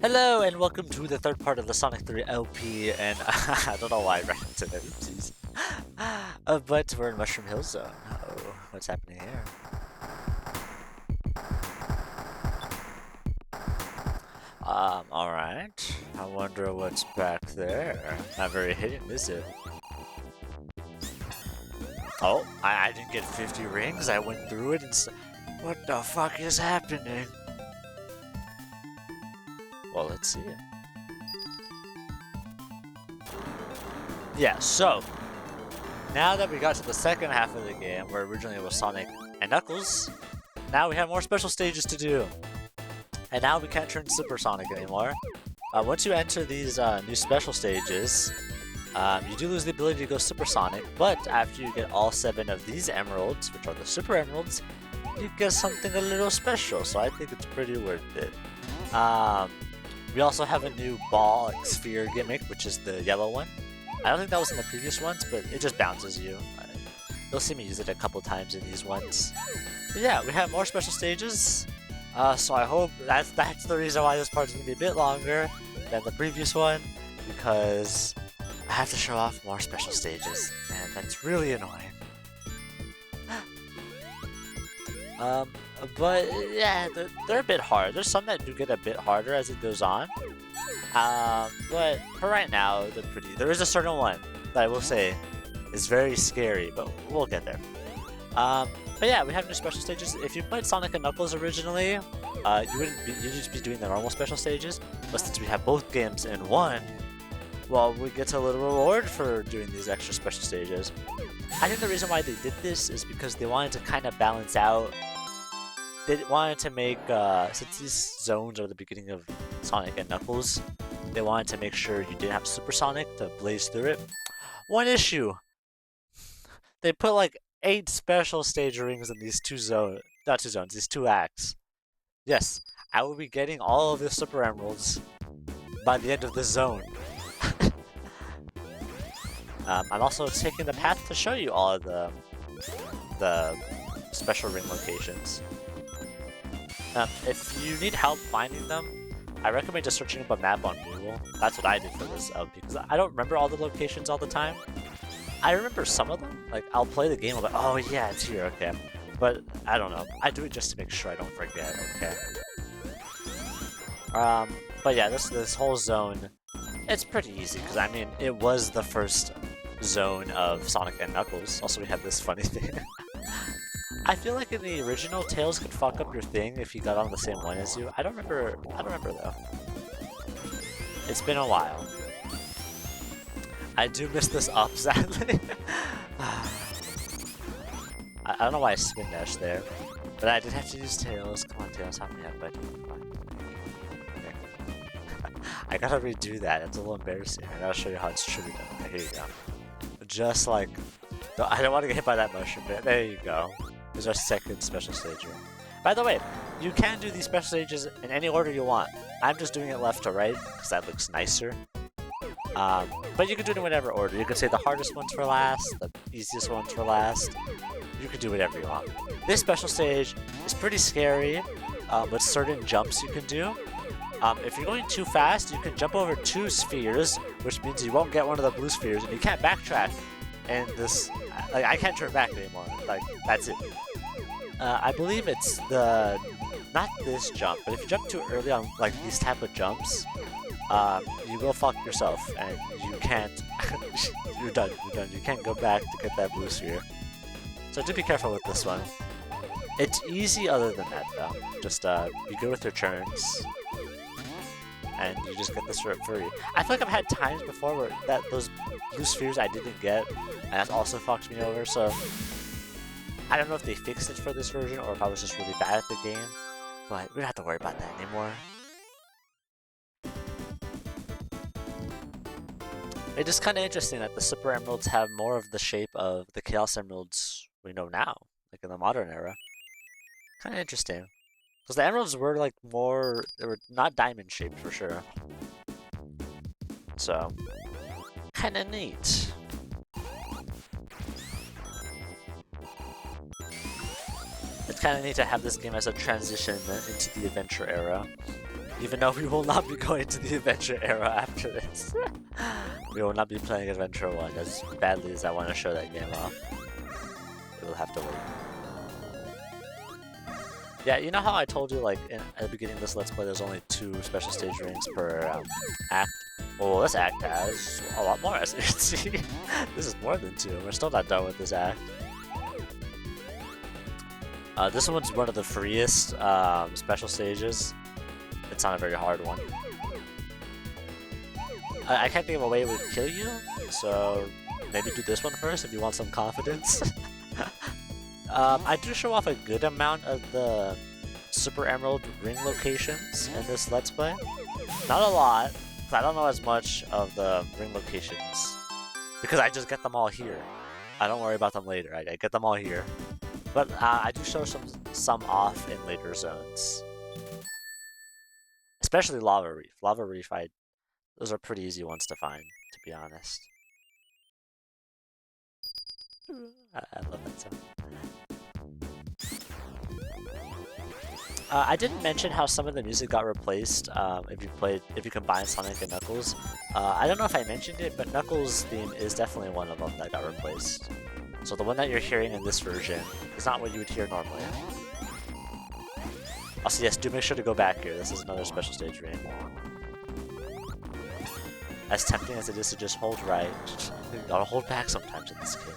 Hello and welcome to the third part of the Sonic 3 LP, and I don't know why I ran into that, oopsies. But we're in Mushroom Hill Zone. Uh-oh, what's happening here? Alright. I wonder what's back there. Not very hidden, is it? Oh, I didn't get 50 rings. I went through it and what the fuck is happening? Well, let's see it. Yeah, so now that we got to the second half of the game, where originally it was Sonic and Knuckles, now we have more special stages to do. And now we can't turn Super Sonic anymore. Once you enter these new special stages, you do lose the ability to go Super Sonic, but after you get all 7 of these emeralds, which are the Super Emeralds, you get something a little special, so I think it's pretty worth it. We also have a new ball, like, sphere gimmick, which is the yellow one. I don't think that was in the previous ones, but it just bounces you. You'll see me use it a couple times in these ones. But yeah, we have more special stages. So I hope that's the reason why this part is going to be a bit longer than the previous one, because I have to show off more special stages, and that's really annoying. But yeah, they're a bit hard. There's some that do get a bit harder as it goes on. But for right now, they're pretty. There is a certain one that I will say is very scary, but we'll get there. But yeah, we have new special stages. If you played Sonic and Knuckles originally, you'd just be doing the normal special stages. But since we have both games in one, well, we get a little reward for doing these extra special stages. I think the reason why they did this is because they wanted to kind of balance out. They wanted to make, since these zones are the beginning of Sonic and Knuckles, they wanted to make sure you didn't have Super Sonic to blaze through it. One issue! They put like 8 special stage rings in these these 2 acts. Yes, I will be getting all of the Super Emeralds by the end of this zone. I'm also taking the path to show you all of the special ring locations. If you need help finding them, I recommend just searching up a map on Google. That's what I did for this because I don't remember all the locations all the time. I remember some of them. Like, I'll play the game, I'm like, oh yeah, it's here, okay. But I don't know. I do it just to make sure I don't forget, okay. But yeah, this whole zone, it's pretty easy because I mean, it was the first zone of Sonic and Knuckles. Also, we have this funny thing. I feel like in the original, Tails could fuck up your thing if he got on the same one as you. I don't remember though. It's been a while. I do miss this up, sadly. I don't know why I spin dash there, but I did have to use Tails. Come on, Tails, help me out, buddy. Come on. Okay. I gotta redo that. It's a little embarrassing. I gotta show you how it's truly done. Okay, here you go. Just like, I don't want to get hit by that mushroom, but there you go. There's our second special stage room. By the way, you can do these special stages in any order you want. I'm just doing it left to right because that looks nicer. But you can do it in whatever order. You can say the hardest ones for last, the easiest ones for last. You can do whatever you want. This special stage is pretty scary with certain jumps you can do. If you're going too fast, you can jump over 2 spheres, which means you won't get one of the blue spheres, and you can't backtrack. And this, like, I can't turn back anymore. Like, that's it. I believe it's not this jump, but if you jump too early on, like, these type of jumps, you will fuck yourself, and you can't, you're done. You can't go back to get that blue sphere. So do be careful with this one. It's easy other than that, though. Just, be good with your turns, and you just get this for free. I feel like I've had times before where those blue spheres I didn't get, and that's also fucked me over, so I don't know if they fixed it for this version or if I was just really bad at the game, but we don't have to worry about that anymore. It's just kind of interesting that the Super Emeralds have more of the shape of the Chaos Emeralds we know now, like in the modern era. Kind of interesting. Because the emeralds were like more, they were not diamond shaped for sure. So, kind of neat. It's kind of neat to have this game as a transition into the adventure era. Even though we will not be going to the adventure era after this. We will not be playing Adventure 1 as badly as I want to show that game off. We will have to wait. Yeah, you know how I told you, like, at the beginning of this Let's Play, there's only 2 special stage rings per act? Well, this act has a lot more, as you can see. This is more than 2. We're still not done with this act. This one's one of the freest special stages. It's not a very hard one. I can't think of a way it would kill you, so maybe do this one first if you want some confidence. I do show off a good amount of the Super Emerald ring locations in this Let's Play. Not a lot, because I don't know as much of the ring locations, because I just get them all here. I don't worry about them later, I get them all here. But I do show some off in later zones. Especially Lava Reef. Lava Reef, those are pretty easy ones to find, to be honest. I love that sound. I didn't mention how some of the music got replaced if you combine Sonic and Knuckles. I don't know if I mentioned it, but Knuckles' theme is definitely one of them that got replaced. So the one that you're hearing in this version is not what you would hear normally. Also, yes, do make sure to go back here. This is another special stage ring. As tempting as it is to just hold right, you gotta hold back sometimes in this game.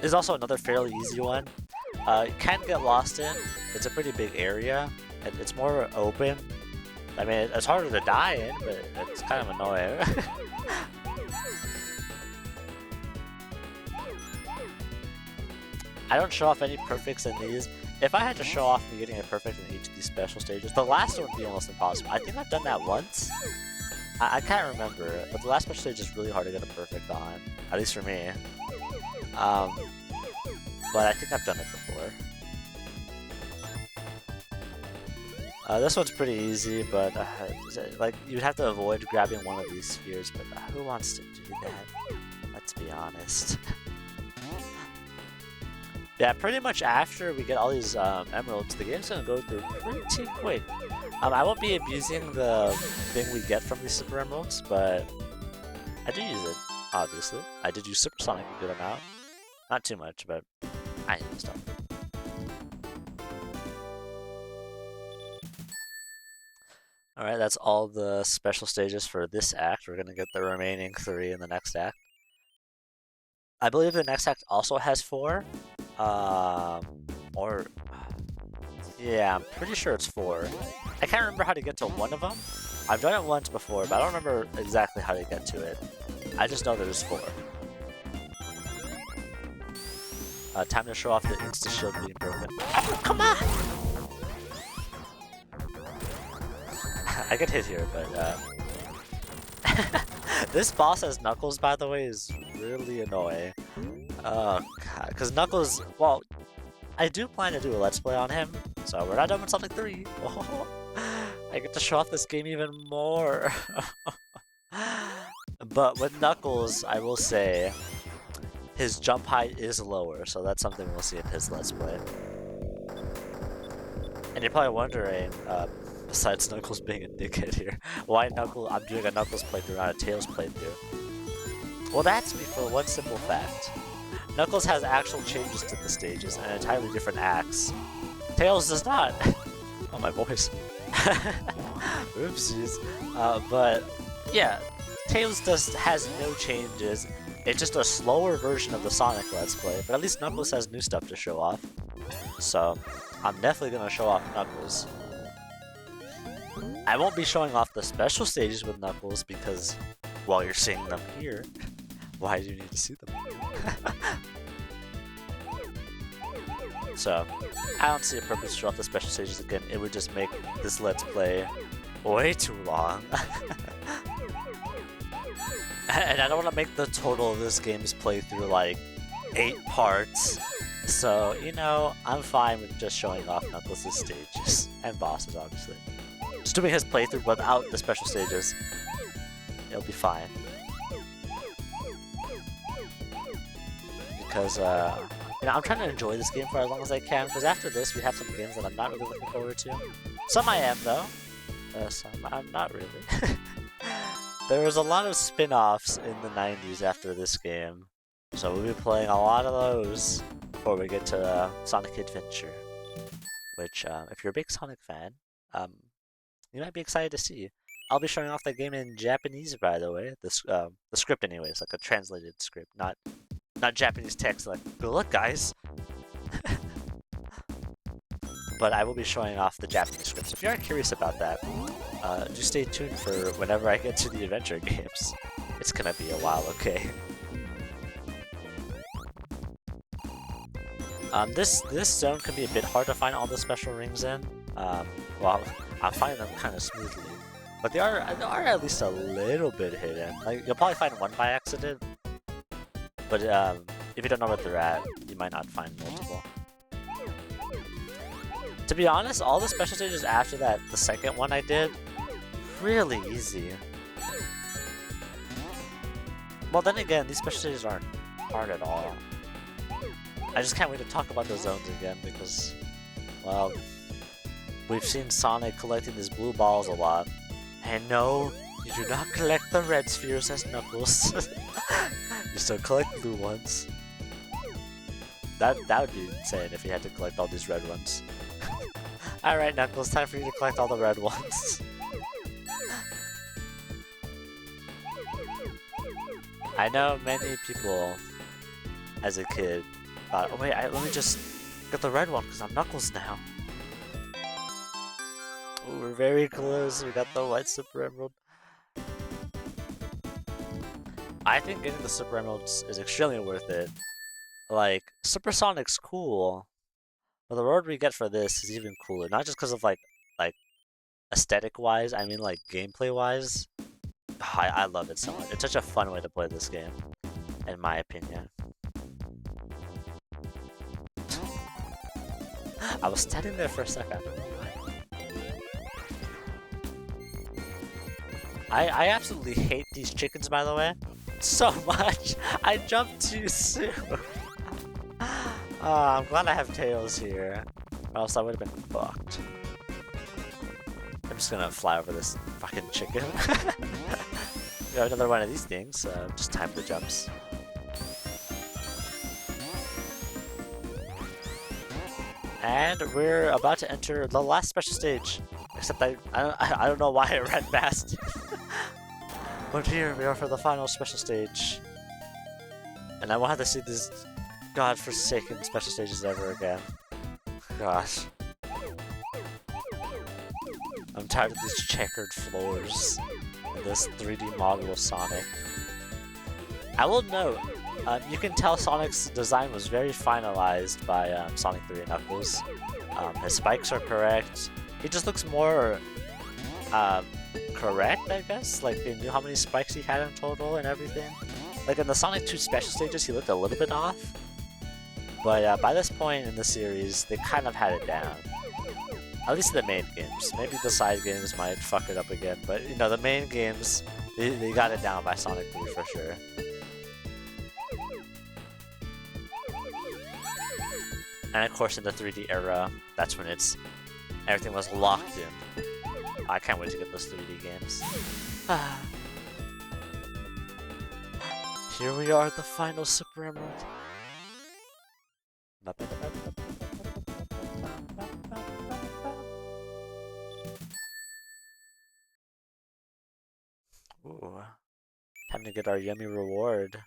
There's also another fairly easy one. You can get lost in. It's a pretty big area. It's more open. I mean, it's harder to die in, but it's kind of annoying. I don't show off any perfects in these. If I had to show off me getting a perfect in each of these special stages, the last one would be almost impossible. I think I've done that once. I can't remember, but the last special stage is really hard to get a perfect on, at least for me. But I think I've done it before. This one's pretty easy, but like you'd have to avoid grabbing one of these spheres. But who wants to do that? Let's be honest. Yeah, pretty much after we get all these emeralds, the game's gonna go through pretty quick. I won't be abusing the thing we get from these Super Emeralds, but I do use it, obviously. I did use Super Sonic a good amount. Not too much, but I use stuff. Alright, that's all the special stages for this act. We're gonna get the remaining 3 in the next act. I believe the next act also has 4. Yeah, I'm pretty sure it's 4. I can't remember how to get to one of them. I've done it once before, but I don't remember exactly how to get to it. I just know there's 4. Time to show off the insta-shield being broken. Oh, come on! I get hit here, but this boss as Knuckles, by the way, is really annoying. Oh god, because Knuckles, well, I do plan to do a Let's Play on him, so we're not done with Sonic 3. Oh, I get to show off this game even more. But with Knuckles, I will say, his jump height is lower, so that's something we'll see in his Let's Play. And you're probably wondering, besides Knuckles being a dickhead here, why I'm doing a Knuckles playthrough, not a Tails playthrough. Well, that's me for one simple fact. Knuckles has actual changes to the stages and entirely different acts. Tails does not. Oh, my voice. Oopsies. But yeah, Tails has no changes. It's just a slower version of the Sonic Let's Play, but at least Knuckles has new stuff to show off. So I'm definitely gonna show off Knuckles. I won't be showing off the special stages with Knuckles because, well, you're seeing them here. Why do you need to see them? So, I don't see a purpose to show off the special stages again. It would just make this Let's Play way too long. And I don't want to make the total of this game's playthrough like 8 parts. So, you know, I'm fine with just showing off Knuckles' stages. And bosses, obviously. Just doing his playthrough without the special stages. It'll be fine. Because, know, I'm trying to enjoy this game for as long as I can, because after this, we have some games that I'm not really looking forward to. Some I am, though. Some I'm not really. There was a lot of spin-offs in the 90s after this game, so we'll be playing a lot of those before we get to Sonic Adventure, which, if you're a big Sonic fan, you might be excited to see. I'll be showing off the game in Japanese, by the way. The script, anyways, like a translated script, not Japanese text. Like, good luck, guys. But I will be showing off the Japanese script. So if you are curious about that, just stay tuned for whenever I get to the adventure games. It's gonna be a while, okay? This zone can be a bit hard to find all the special rings in. Well, I find them kind of smoothly. But they are at least a little bit hidden. Like, you'll probably find one by accident, but if you don't know where they're at, you might not find multiple. To be honest, all the special stages after that, the second one I did, really easy. Well, then again, these special stages aren't hard at all. I just can't wait to talk about the zones again because, well, we've seen Sonic collecting these blue balls a lot. And no, you do not collect the red spheres as Knuckles. You still collect blue ones. That would be insane if you had to collect all these red ones. Alright, Knuckles, time for you to collect all the red ones. I know many people, as a kid, thought, oh wait, let me just get the red one because I'm Knuckles now. Ooh, we're very close. We got the white Super Emerald. I think getting the Super Emeralds is extremely worth it. Like, Super Sonic's cool, but the reward we get for this is even cooler. Not just because of like aesthetic-wise, I mean like gameplay-wise. I love it so much. It's such a fun way to play this game, in my opinion. I was standing there for a second. I absolutely hate these chickens, by the way, so much. I jumped too soon. I'm glad I have Tails here, or else I would have been fucked. I'm just gonna fly over this fucking chicken. We have another one of these things, just time the jumps. And we're about to enter the last special stage. Except I don't know why I ran fast. But here we are for the final special stage. And I won't have to see these godforsaken special stages ever again. Gosh. I'm tired of these checkered floors and this 3D model of Sonic. I will note, you can tell Sonic's design was very finalized by Sonic 3 and Knuckles. His spikes are correct. He just looks more correct, I guess. Like, they knew how many spikes he had in total and everything. Like, in the Sonic 2 special stages, he looked a little bit off. But by this point in the series, they kind of had it down. At least the main games. Maybe the side games might fuck it up again, but, you know, the main games, they got it down by Sonic 3 for sure. And of course, in the 3D era, that's when everything was locked in. I can't wait to get those 3D games. Here we are at the final Super Emerald. Ooh. Time to get our yummy reward.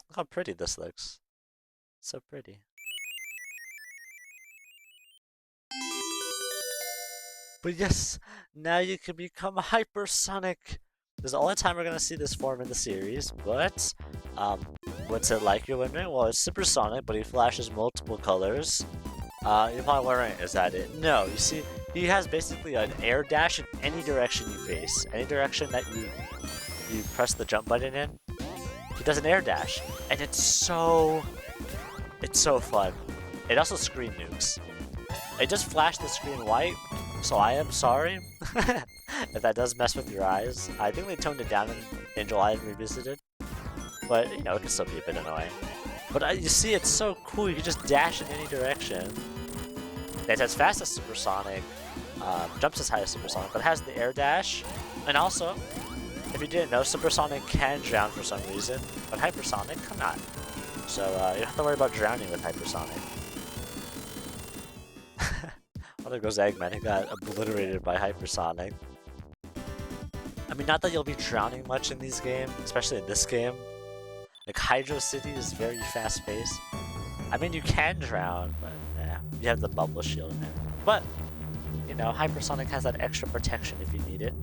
Look how pretty this looks. So pretty. But yes, now you can become Hypersonic. This is the only time we're gonna see this form in the series, but what's it like, you're wondering? Well, it's supersonic, but he flashes multiple colors. You're probably wondering, is that it? No, you see, he has basically an air dash in any direction you face. Any direction that you press the jump button in, he does an air dash, and it's so fun. It also screen nukes. It just flashed the screen white, so I am sorry if that does mess with your eyes. I think they toned it down in July and Revisited. but you know, it can still be a bit annoying. But you see, it's so cool. You can just dash in any direction. It's as fast as Supersonic, jumps as high as Supersonic, but it has the air dash. And also, if you didn't know, Supersonic can drown for some reason, but Hypersonic cannot. So you don't have to worry about drowning with Hypersonic. Oh, there goes Eggman. He got obliterated by Hypersonic. I mean, not that you'll be drowning much in these games, especially in this game. Like, Hydro City is very fast-paced. I mean, you can drown, but yeah, you have the bubble shield in it. But, you know, Hypersonic has that extra protection if you need it.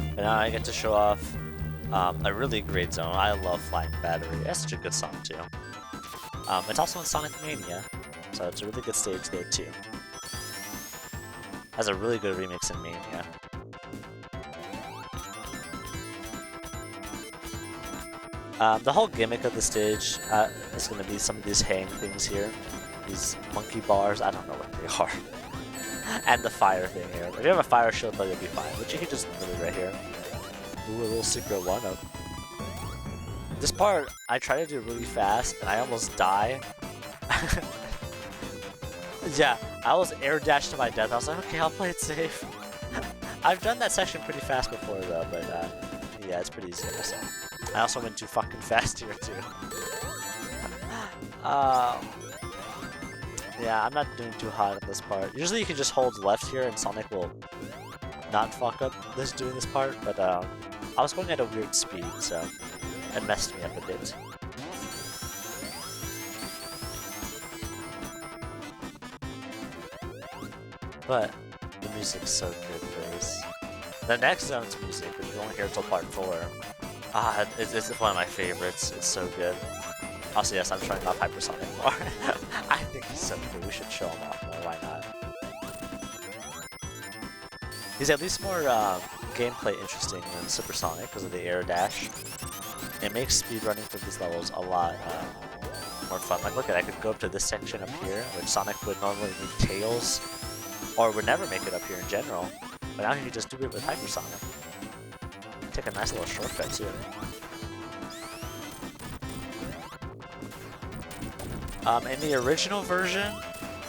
And now I get to show off a really great zone. I love Flying Battery. That's such a good song, too. It's also in Sonic Mania, so it's a really good stage there, too. Has a really good remix in Mania. The whole gimmick of the stage is going to be some of these hang things here. These monkey bars, I don't know what they are. And the fire thing here. If you have a fire shield, though, you'll be fine. But you can just put it right here. Ooh, a little secret one-up. This part, I try to do really fast, and I almost die. Yeah, I almost air dashed to my death. I was like, okay, I'll play it safe. I've done that section pretty fast before, though, but yeah, it's pretty easy myself. I also went too fucking fast here, too. Yeah, I'm not doing too hot at this part. Usually you can just hold left here and Sonic will not fuck up doing this part, but I was going at a weird speed, so it messed me up a bit. But the music's so good for this. The next zone's music, which you won't hear until part 4. It's one of my favorites. It's so good. Also, yes, I'm showing off Hypersonic more. I think he's so cool. We should show him off more. Why not? He's at least more gameplay interesting than Supersonic because of the air dash. It makes speedrunning for these levels a lot more fun. Like, look at it. I could go up to this section up here, which Sonic would normally need Tails, or would never make it up here in general. But now he can just do it with Hypersonic. Take a nice little shortcut too. In the original version,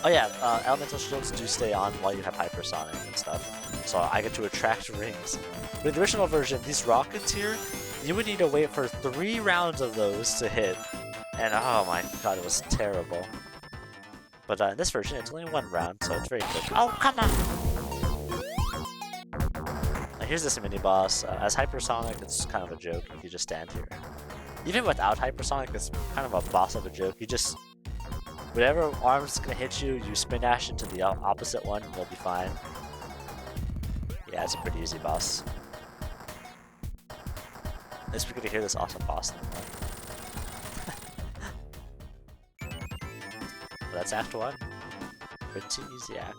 oh yeah, elemental shields do stay on while you have Hypersonic and stuff. So I get to attract rings. But in the original version, these rockets here, you would need to wait for 3 rounds of those to hit. And oh my god, it was terrible. But in this version, it's only 1 round, so it's very quick. Oh, come on! Now here's this mini-boss. As Hypersonic, it's kind of a joke if you just stand here. Even without Hypersonic, it's kind of a boss of a joke. You just... whatever arm's gonna hit you, you spin dash into the opposite one, and you'll be fine. Yeah, it's a pretty easy boss. At least we get to hear this awesome boss thing. But that's Act 1. Pretty easy act.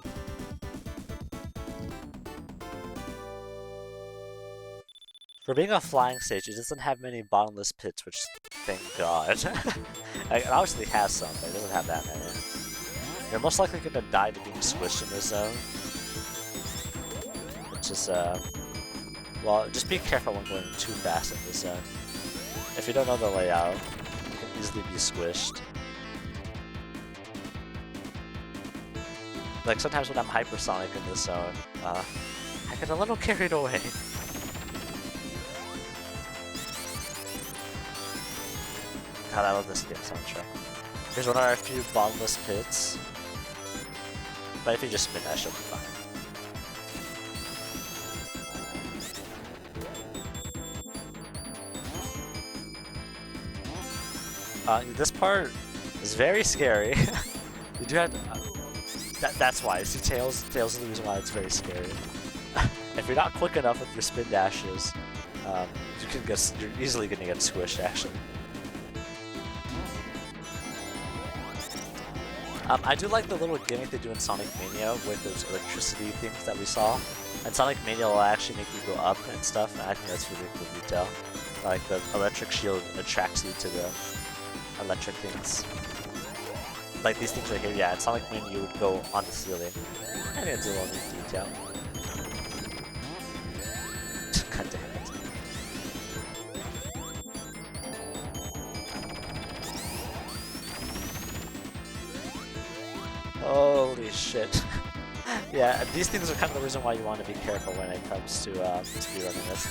For being a flying stage, it doesn't have many bottomless pits, which, thank god. It obviously has some, but it doesn't have that many. You're most likely going to die to being squished in this zone. Which is, well, just be careful when going too fast in this zone. If you don't know the layout, you can easily be squished. Like, sometimes when I'm Hypersonic in this zone, I get a little carried away. God, I love this game soundtrack. Here's one of our few bottomless pits. But if you just spin dash, you'll be fine. This part is very scary. You do have to, that's why. See, Tails is the reason why it's very scary. If you're not quick enough with your spin dashes, you're easily gonna get squished, actually. I do like the little gimmick they do in Sonic Mania with those electricity things that we saw. And Sonic Mania will actually make you go up and stuff, and I think that's really cool detail. Like, the electric shield attracts you to the electric things. Like these things right here, yeah, in Sonic Mania you would go on the ceiling. I think it's a little neat detail. shit. Yeah, these things are kind of the reason why you want to be careful when it comes to speedrunning this.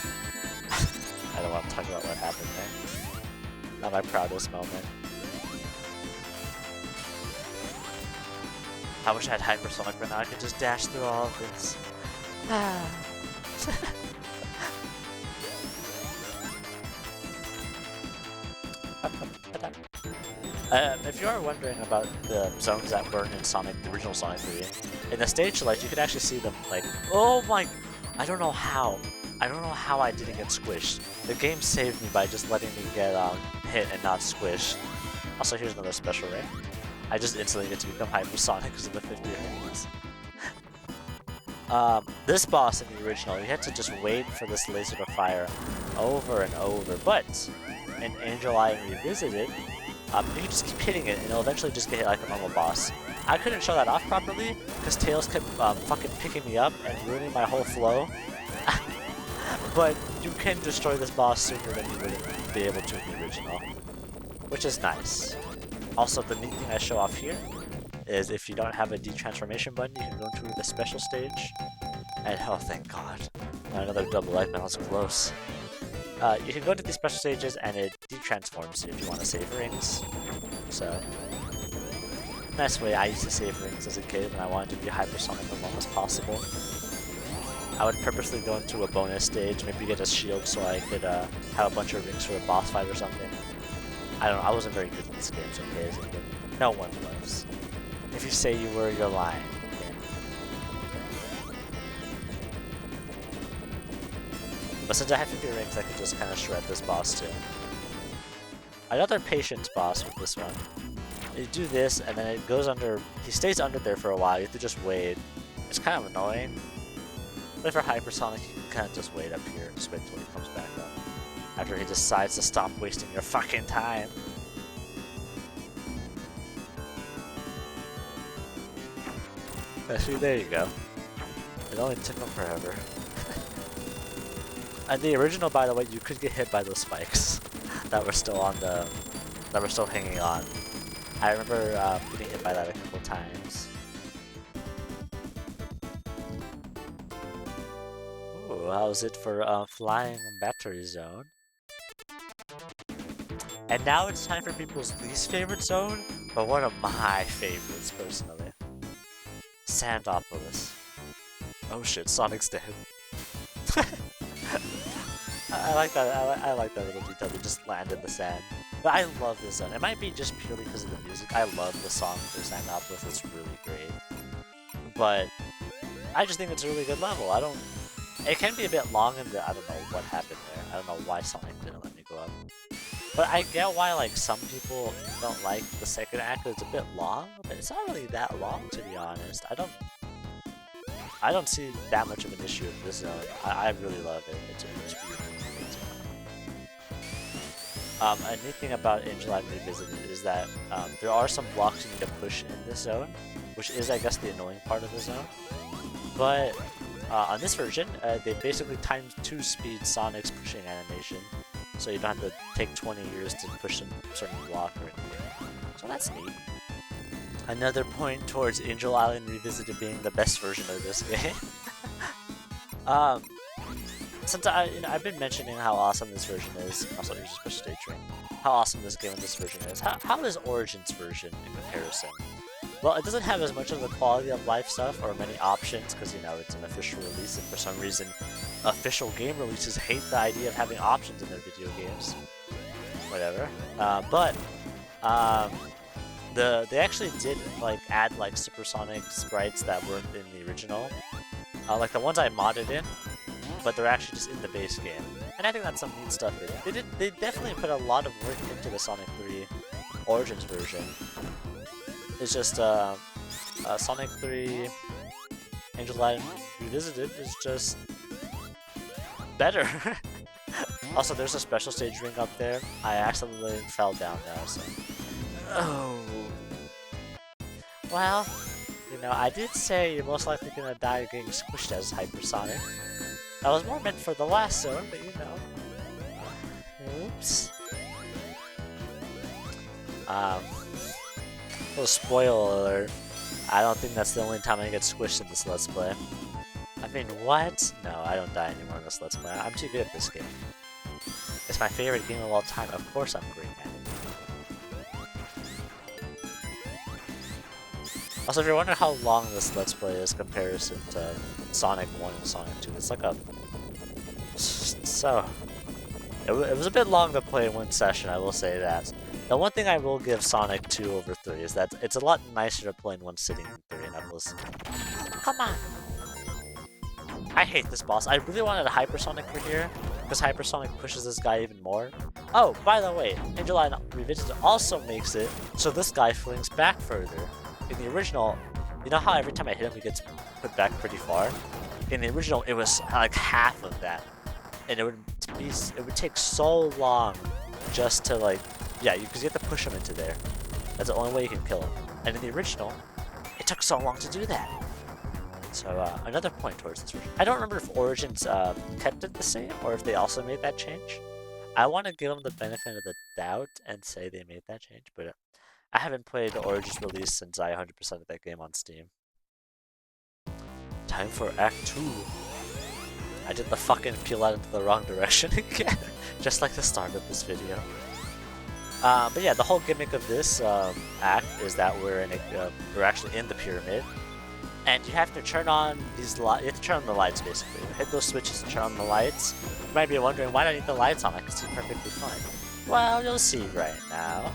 I don't want to talk about what happened there. Not my proudest moment. I wish I had hypersonic, but now I could just dash through all of this. If you are wondering about the zones that weren't in Sonic, the original Sonic 3, in the stage select you could actually see them like, oh my, I don't know how I didn't get squished. The game saved me by just letting me get hit and not squished. Also, here's another special ring. I just instantly get to become hypersonic because of the 50 rings. This boss in the original, you had to just wait for this laser to fire over and over, but in Angel Eye Revisited, you can just keep hitting it and it'll eventually just get hit like a normal boss. I couldn't show that off properly because Tails kept fucking picking me up and ruining my whole flow. But you can destroy this boss sooner than you would be able to in the original, which is nice. Also, the neat thing I show off here is if you don't have a detransformation button, you can go into the special stage. And oh, thank God, another double life, man, that was close. You can go to these special stages and it detransforms if you want to save rings. So, nice way I used to save rings as a kid when I wanted to be hypersonic as long as possible. I would purposely go into a bonus stage, maybe get a shield so I could have a bunch of rings for a boss fight or something. I don't know, I wasn't very good at these games, okay, as a kid. No one was. If you say you were, you're lying. But since I have 50 rings, I could just kind of shred this boss too. Another patience boss with this one. You do this, and then it goes under. He stays under there for a while. You have to just wait. It's kind of annoying. But for hypersonic, you can kind of just wait up here. Just wait until he comes back up. After he decides to stop wasting your fucking time. See, there you go. It only took him forever. And the original, by the way, you could get hit by those spikes that were still on the, that were still hanging on. I remember getting hit by that a couple times. Ooh, how's it for Flying Battery Zone? And now it's time for people's least favorite zone, but one of my favorites personally. Sandopolis. Oh shit, Sonic's dead. I like that. I like that little detail. They just land in the sand. But I love this zone. It might be just purely because of the music. I love the song for Sandopolis. It's really great. But I just think it's a really good level. It can be a bit long, and I don't know what happened there. I don't know why Sonic didn't let me go up. But I get why like some people don't like the second act. It's a bit long, but it's not really that long to be honest. I don't see that much of an issue with this zone. I really love it. It's beautiful. A neat thing about Angel Eye Revisited is that there are some blocks you need to push in this zone, which is, I guess, the annoying part of the zone. But on this version, they basically timed 2-speed Sonic's pushing animation, so you don't have to take 20 years to push a certain block or anything. So that's neat. Another point towards Angel Island Revisited being the best version of this game. Since I've been mentioning how awesome this version is, also here's a special stage ring, how awesome this game and this version is. How is Origin's version in comparison? Well, it doesn't have as much of the quality of life stuff or many options because, you know, it's an official release, and for some reason, official game releases hate the idea of having options in their video games. Whatever. They actually did like add like supersonic sprites that weren't in the original, like the ones I modded in, but they're actually just in the base game, and I think that's some neat stuff in it. They definitely put a lot of work into the Sonic 3 Origins version. It's just Sonic 3 Angel Island Revisited is just better. Also, there's a special stage ring up there. I accidentally fell down there, so. Oh. Well, you know, I did say you're most likely gonna die getting squished as hypersonic. That was more meant for the last zone, but you know. Oops. Little spoiler alert. I don't think that's the only time I get squished in this Let's Play. I mean, what? No, I don't die anymore in this Let's Play. I'm too good at this game. It's my favorite game of all time. Of course I'm great at it. Also, if you're wondering how long this Let's Play is comparison to Sonic 1 and Sonic 2, it's like a... So... It was a bit long to play in one session, I will say that. The one thing I will give Sonic 2 over 3 is that it's a lot nicer to play in one sitting than 3, and I will say. Come on! I hate this boss. I really wanted a Hypersonic for here, because Hypersonic pushes this guy even more. Oh, by the way, Angel Eye Revisited also makes it so this guy flings back further. In the original, you know how every time I hit him he gets put back pretty far? In the original, it was like half of that. And it would take so long just to like, yeah, because you have to push him into there. That's the only way you can kill him. And in the original, it took so long to do that. So another point towards this version. I don't remember if Origins kept it the same or if they also made that change. I want to give them the benefit of the doubt and say they made that change, but I haven't played the Origins release since I 100%ed that game on Steam. Time for Act 2. I did the fucking peel out into the wrong direction again, just like the start of this video. But yeah, the whole gimmick of this act is that we're actually in the pyramid, and you have to turn on these you have to turn on the lights basically. Hit those switches to turn on the lights. You might be wondering, why do I need the lights on? I can see perfectly fine. Well, you'll see right now.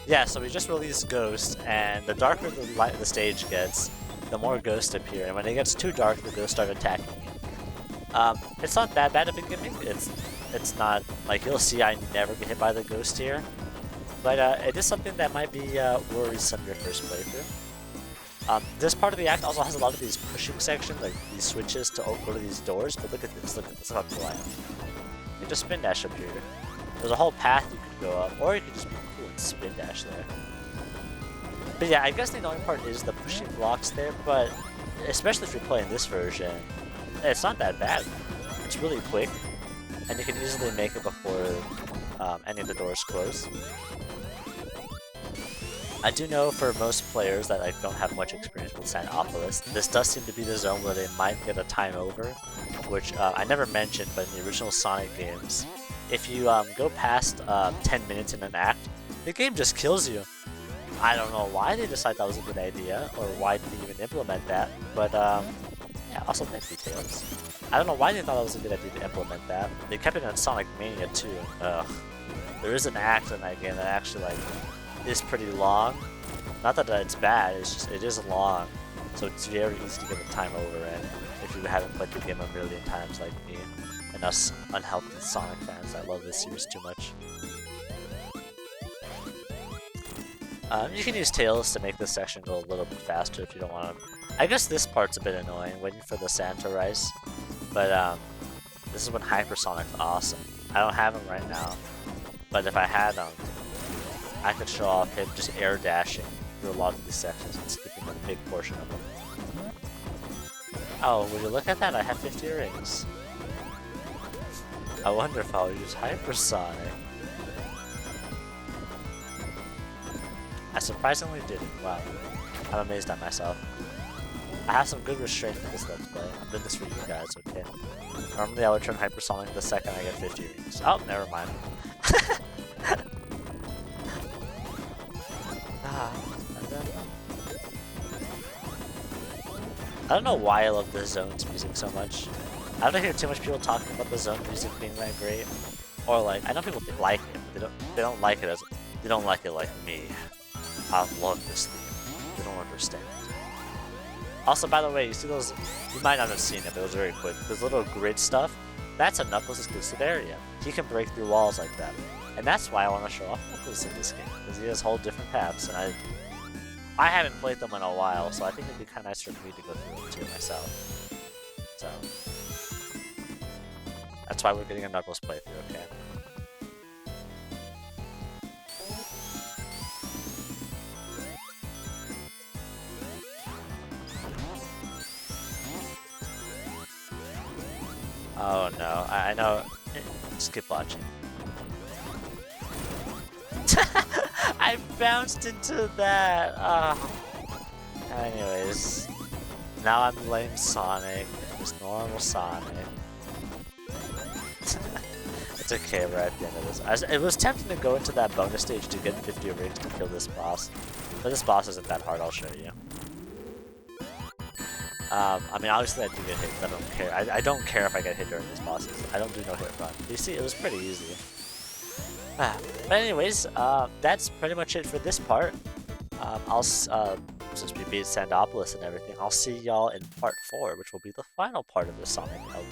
Yeah, so we just released Ghost, and the darker the stage gets, the more ghosts appear, and when it gets too dark, the ghosts start attacking you. It's not that bad of a gimmick. It's not like you'll see I never get hit by the ghost here, but it is something that might be worrisome your first playthrough. This part of the act also has a lot of these pushing sections, like these switches to go to these doors. But look at this! Look how cool I am. You can just spin dash up here. There's a whole path you could go up, or you could just be cool and spin dash there. But yeah, I guess the annoying part is the pushing blocks there, but especially if you're playing this version, it's not that bad. It's really quick, and you can easily make it before any of the doors close. I do know for most players that like don't have much experience with Sandtopolis, this does seem to be the zone where they might get a time over, which I never mentioned, but in the original Sonic games, if you go past 10 minutes in an act, the game just kills you. I don't know why they decided that was a good idea, or why they even implement that, but yeah, also thank you, Tails. I don't know why they thought that was a good idea to implement that. They kept it in Sonic Mania too. Ugh. There is an act in that game that actually like is pretty long. Not that it's bad, it's just it is long, so it's very easy to get the time over in if you haven't played the game a million times like me and us unhealthy Sonic fans that love this series too much. You can use Tails to make this section go a little bit faster if you don't want to. I guess this part's a bit annoying, waiting for the sand to rise. But this is when Hypersonic's awesome. I don't have him right now, but if I had him, I could show off him just air dashing through a lot of these sections and skipping a big portion of them. Oh, would you look at that? I have 50 rings. I wonder if I'll use Hypersonic. I surprisingly didn't. Wow. I'm amazed at myself. I have some good restraint for this Let's Play. I'm doing this for you guys, okay? Normally I would turn Hypersonic the second I get 50 rings. Oh, never mind. I don't know why I love the Zone's music so much. I don't hear too much people talking about the Zone music being that great. Or like, I know people like it, but they don't like it like me. I love this theme. They don't understand. Also, by the way, you see those, you might not have seen it, but it was very quick. Those little grid stuff, that's a Knuckles exclusive area. He can break through walls like that. And that's why I want to show off Knuckles in this game, because he has whole different paths, and I haven't played them in a while, so I think it'd be kind of nice for me to go through them too myself. So, that's why we're getting a Knuckles playthrough, okay? Oh no, I know. Skip watching. bounced into that. Anyways, now I'm lame Sonic. Just normal Sonic. It's okay, we're at the end of this. It was tempting to go into that bonus stage to get 50 rings to kill this boss. But this boss isn't that hard, I'll show you. I mean, obviously I do get hit, but I don't care. I don't care if I get hit during these bosses. I don't do no hit run. You see, it was pretty easy. But anyways, that's pretty much it for this part. Since we beat Sandopolis and everything, I'll see y'all in part 4, which will be the final part of the Sonic LP.